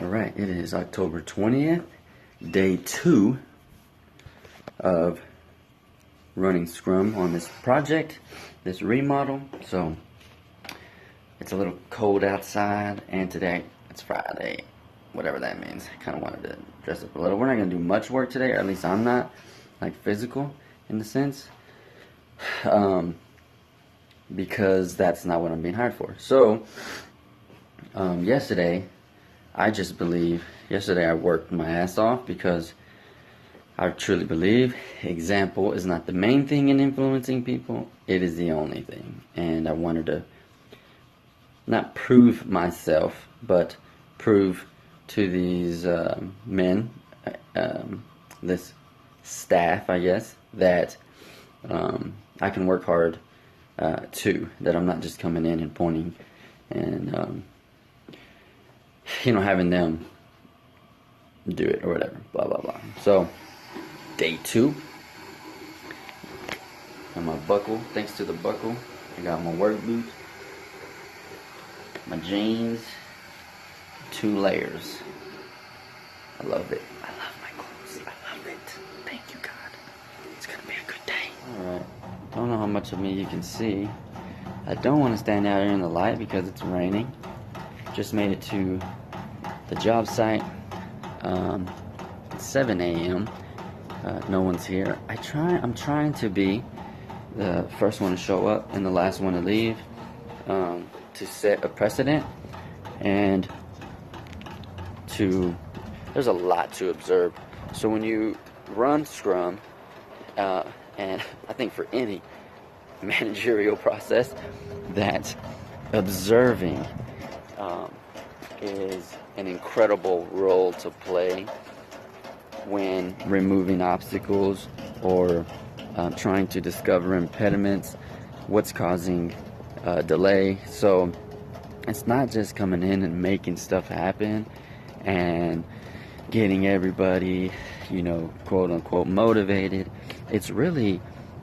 Alright, it is October 20th, day 2 of running Scrum on this project, this remodel. So, it's a little cold outside, and today it's Friday, whatever that means. I kind of wanted to dress up a little. We're not going to do much work today, or at least I'm not, like physical in the sense, because that's not what I'm being hired for. So, yesterday I worked my ass off because I truly believe example is not the main thing in influencing people, it is the only thing. And I wanted to not prove myself, but prove to these men, this staff, I guess, that I can work hard too, that I'm not just coming in and pointing and having them do it or whatever, blah blah blah. So day 2, and my buckle, thanks to the buckle, I got my work boot, my jeans, 2 layers. I love it. I love my clothes. I love it. Thank you, God. It's gonna be a good day. Alright, don't know how much of me you can see. I don't want to stand out here in the light because it's raining. Just made it to the job site. It's 7 a.m. No one's here. I'm trying to be the first one to show up and the last one to leave, to set a precedent, and there's a lot to observe. So when you run Scrum, and I think for any managerial process, that observing is an incredible role to play when removing obstacles or trying to discover impediments, what's causing delay. So it's not just coming in and making stuff happen and getting everybody, quote unquote motivated. It's really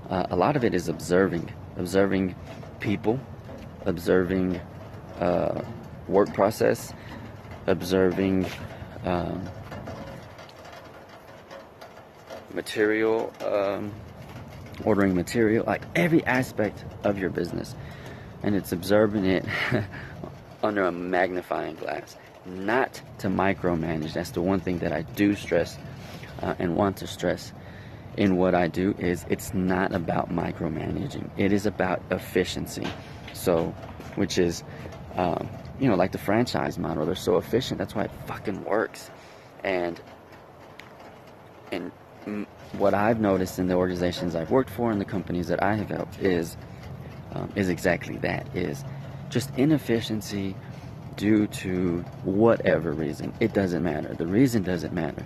a lot of it is observing people, observing work process, observing material, ordering material, like every aspect of your business. And it's observing it under a magnifying glass, not to micromanage. That's the one thing that I do stress and want to stress in what I do, is it's not about micromanaging. It is about efficiency. So, which is, like the franchise model. They're so efficient. That's why it fucking works. And what I've noticed in the organizations I've worked for and the companies that I have helped is exactly that, is just inefficiency due to whatever reason. It doesn't matter. The reason doesn't matter.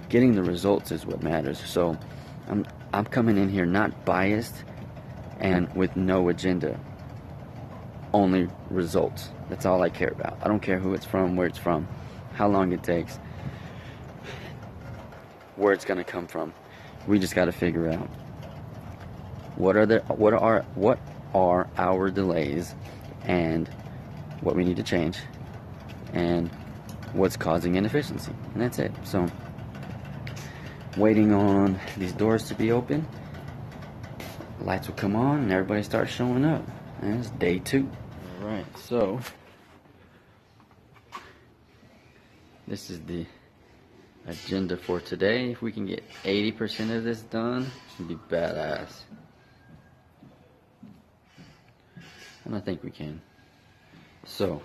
Getting the results is what matters. So I'm coming in here not biased and with no agenda. Only results. That's all I care about. I don't care who it's from, where it's from, how long it takes, where it's gonna come from. We just gotta figure out what are our delays and what we need to change and what's causing inefficiency, and that's it. So waiting on these doors to be open, lights will come on and everybody starts showing up, and it's day 2. Alright, so this is the agenda for today. If we can get 80% of this done, it'd be badass. And I think we can. So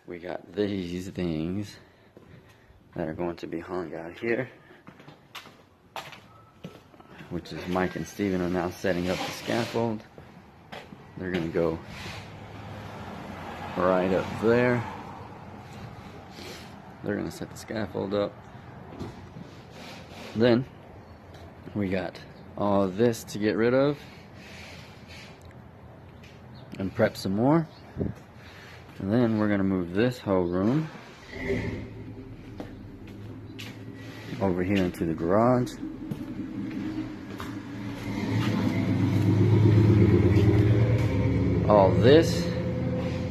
we got these things that are going to be hung out here, which is Mike and Steven are now setting up the scaffold. They're gonna go right up there. They're gonna set the scaffold up. Then we got all this to get rid of and prep some more. And then we're gonna move this whole room over here into the garage. All this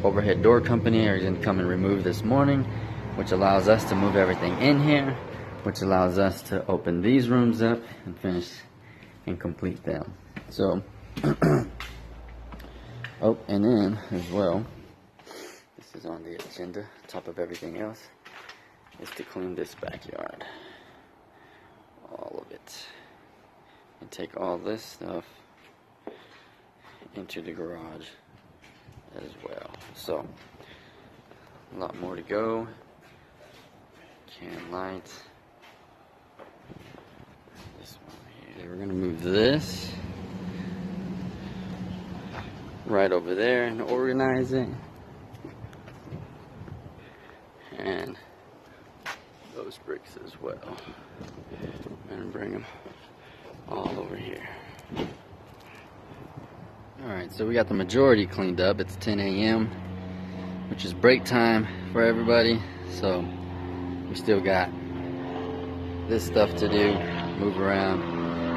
overhead door company are going to come and remove this morning. which allows us to move everything in here, which allows us to open these rooms up and finish and complete them. So, oh, and then as well, this is on the agenda, top of everything else, is to clean this backyard. All of it. And take all this stuff into the garage as well. So, a lot more to go. Can lights. This one here. We're gonna move this right over there and organize it. And those bricks as well. And bring them all over here. Alright, so we got the majority cleaned up. It's 10 a.m., which is break time for everybody. So we still got this stuff to do, move around,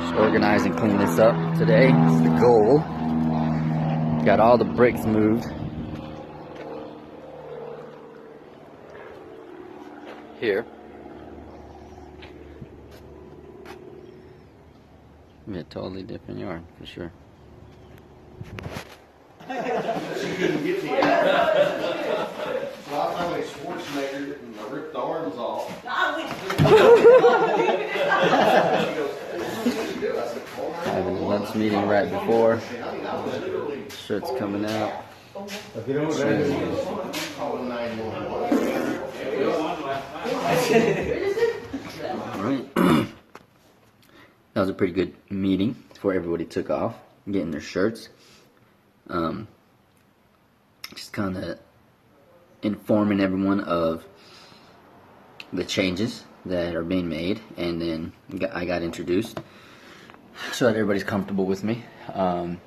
just organize and clean this up today. It's the goal. Got all the bricks moved. Here. A totally different yard, for sure. She couldn't get the ass. So I finally Schwarzenegger it and I ripped the arms off. Having a lunch meeting right before. Shirt's coming out. Alright. That was a pretty good meeting before everybody took off, getting their shirts. Just kind of informing everyone of the changes that are being made, and then I got introduced so that everybody's comfortable with me and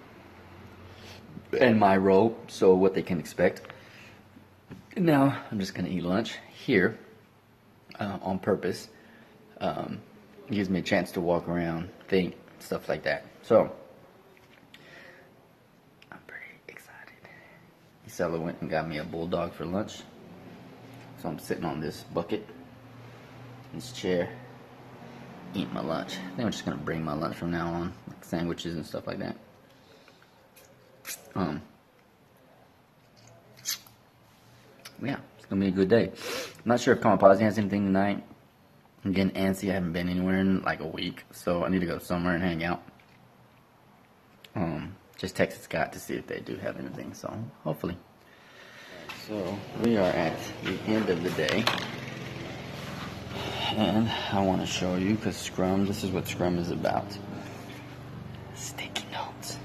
my role, so what they can expect. Now I'm just gonna eat lunch here on purpose. It gives me a chance to walk around, think, stuff like that. So I'm pretty excited. Isela went and got me a bulldog for lunch. So I'm sitting on this bucket, this chair, eating my lunch. I think I'm just gonna bring my lunch from now on, like sandwiches and stuff like that. Yeah, it's gonna be a good day. I'm not sure if Kamapazzi has anything tonight. I'm getting antsy. I haven't been anywhere in like a week, so I need to go somewhere and hang out. Just texted Scott to see if they do have anything, so hopefully. So we are at the end of the day, and I want to show you, because Scrum, this is what Scrum is about. Sticky notes.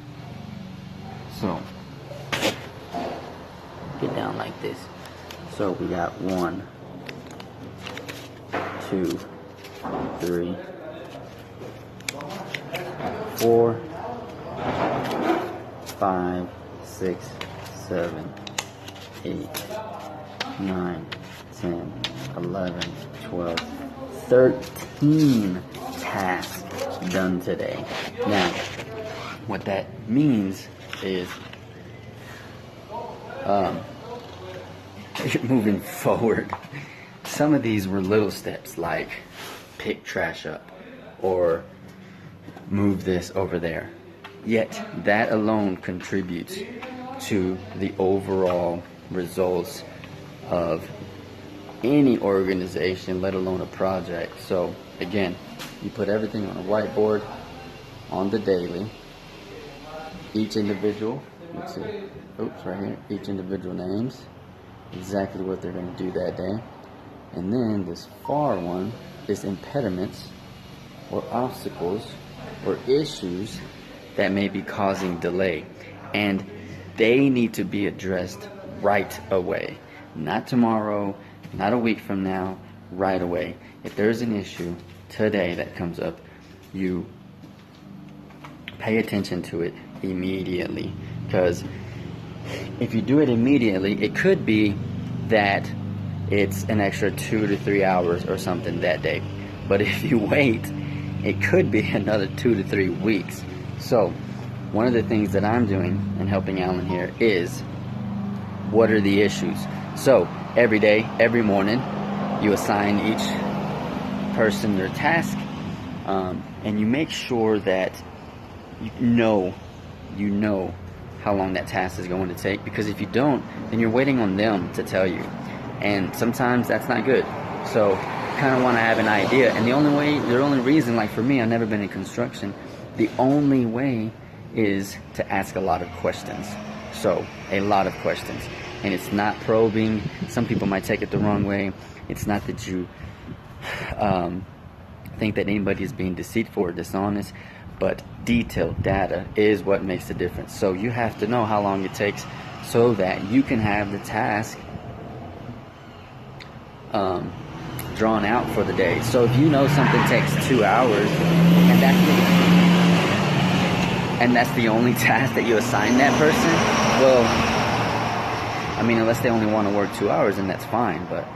So get down like this. So we got 1, 2, 3, 4, 5, 6, 7, 8, 9, 10, 11, 12, 13 tasks done today. Now, what that means is moving forward, some of these were little steps, like pick trash up or move this over there. Yet that alone contributes to the overall results of any organization, let alone a project. So again, you put everything on a whiteboard on the daily. Each individual, let's see, oops, right here, each individual names exactly what they're going to do that day. And then this far one is impediments or obstacles or issues that may be causing delay, and they need to be addressed right away. Not tomorrow, not a week from now, right away. If there's an issue today that comes up, you pay attention to it immediately, because if you do it immediately, it could be that it's an extra 2 to 3 hours or something that day. But if you wait, it could be another 2 to 3 weeks. So one of the things that I'm doing and helping Alan here is, what are the issues? So every day, every morning, You assign each person their task, and you make sure that you know how long that task is going to take, because if you don't, then you're waiting on them to tell you, and sometimes that's not good. So you kind of want to have an idea, and the only reason, like for me, I've never been in construction, the only way is to ask a lot of questions. So a lot of questions, and it's not probing. Some people might take it the wrong way. It's not that you think that anybody is being deceitful or dishonest, but detailed data is what makes the difference. So you have to know how long it takes so that you can have the task drawn out for the day. So if you know something takes 2 hours, and that's the only task that you assign that person, well, I mean, unless they only want to work 2 hours, then that's fine. But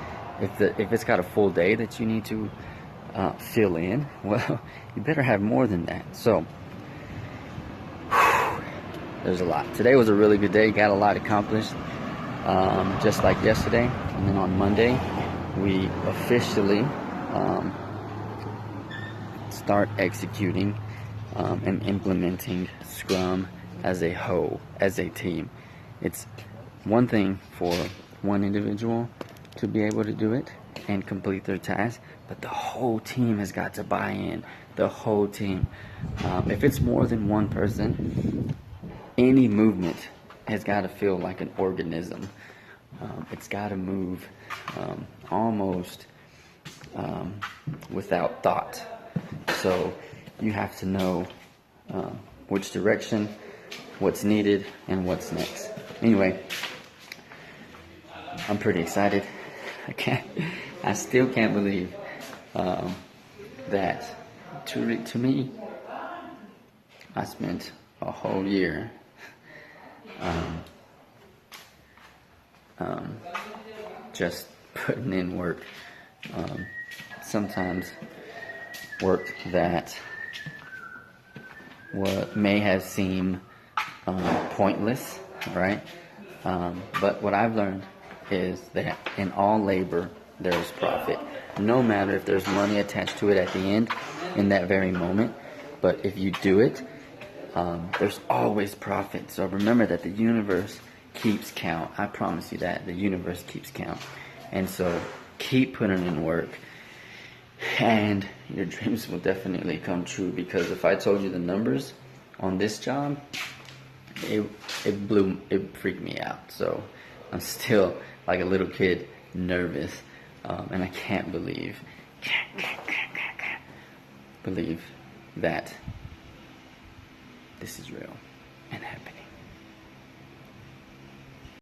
if it's got a full day that you need to fill in, well, you better have more than that. So there's a lot. Today was a really good day. Got a lot accomplished, just like yesterday. And then on Monday, we officially start executing and implementing Scrum as a whole, as a team. It's one thing for one individual to be able to do it and complete their task, but the whole team has got to buy in. The whole team. If it's more than one person, any movement has got to feel like an organism. It's got to move almost without thought. So you have to know which direction, what's needed, and what's next. Anyway, I'm pretty excited. I still can't believe that to me, I spent a whole year just putting in work. Sometimes work that may have seemed pointless, right? But what I've learned is that in all labor there's profit, no matter if there's money attached to it at the end in that very moment. But if you do it, there's always profit. So remember that the universe keeps count. I promise you that the universe keeps count. And so keep putting in work, and your dreams will definitely come true. Because if I told you the numbers on this job, it freaked me out. So I'm still like a little kid, nervous, and I can't believe that this is real.